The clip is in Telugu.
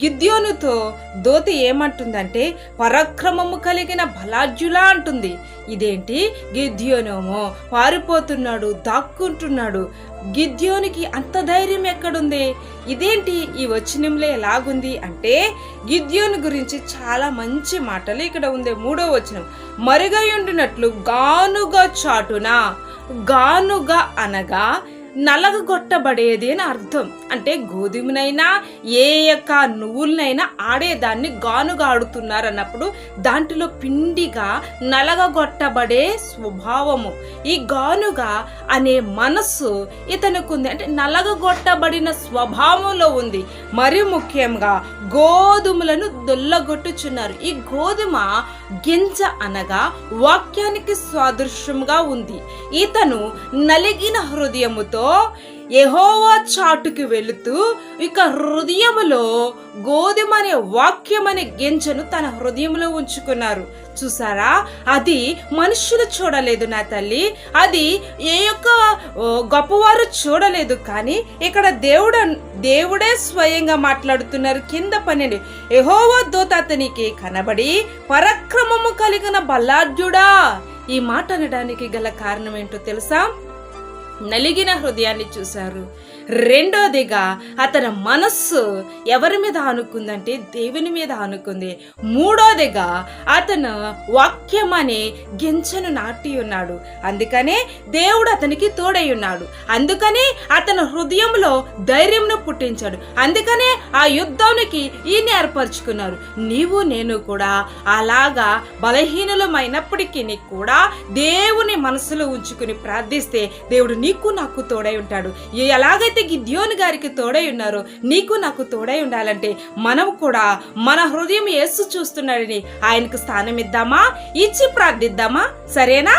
గిద్యోనుతో దోతి ఏమంటుందంటే పరాక్రమము కలిగిన బలాఢ్యులా అంటుంది. ఇదేంటి, గిద్యోనేమో పారిపోతున్నాడు, దాక్కుంటున్నాడు. గిద్యోనికి అంత ధైర్యం ఎక్కడుంది? ఇదేంటి ఈ వచనంలో ఎలాగుంది అంటే, గిద్యోను గురించి చాలా మంచి మాటలు ఇక్కడ ఉంది. 3వ వచనం, మరుగయుండినట్లు గానుగా చాటున. గానుగా అనగా నలగగొట్టబడేది అని అర్థం. అంటే గోధుమనైనా ఏ యొక్క నువ్వులనైనా ఆడేదాన్ని గానుగా ఆడుతున్నారు అన్నప్పుడు దాంట్లో పిండిగా నలగగొట్టబడే స్వభావము. ఈ గానుగా అనే మనస్సు ఇతనికి ఉంది. అంటే నలగగొట్టబడిన స్వభావంలో ఉంది. మరి ముఖ్యంగా గోధుమలను దొల్లగొట్టుచున్నారు. ఈ గోధుమ గింజ అనగా వాక్యానికి సాదృశ్యంగా ఉంది. ఇతను నలిగిన హృదయముతో యెహోవా చాటుకి వెళుతూ ఇక హృదయములో గోధుమ అనే వాక్యం అనే గింజను తన హృదయంలో ఉంచుకున్నారు. చూసారా, అది మనుషులు చూడలేదు నా తల్లి, అది ఏ యొక్క గొప్పవారు చూడలేదు. కానీ ఇక్కడ దేవుడే స్వయంగా మాట్లాడుతున్నారు. కింద 12, యెహోవా దూత అతనికి కనబడి పరాక్రమము కలిగిన బలాఢ్యుడా. ఈ మాట అనడానికి గల కారణం ఏంటో తెలుసా? నలిగిన హృదయాన్ని చూశారు. రెండోదిగా అతని మనస్సు ఎవరి మీద ఆనుకుందంటే దేవుని మీద ఆనుకుంది. మూడోదిగా అతను వాక్యం అనే గింజను నాటి ఉన్నాడు. అందుకనే దేవుడు అతనికి తోడై ఉన్నాడు. అందుకనే అతని హృదయంలో ధైర్యంను పుట్టించాడు. అందుకనే ఆ యుద్ధానికి ఈయన ఏర్పరచుకున్నారు. నీవు నేను కూడా అలాగా బలహీనులమైనప్పటికీ కూడా దేవుని మనసులో ఉంచుకుని ప్రార్థిస్తే దేవుడు నీకు నాకు తోడై ఉంటాడు. ఎలాగైతే గిద్యోను గారికి తోడై ఉన్నారో నీకు నాకు తోడై ఉండాలంటే మనం కూడా మన హృదయం యేసు చూస్తున్నాడని ఆయనకు స్థానం ఇద్దామా, ఇచ్చి ప్రార్థిద్దామా? సరేనా?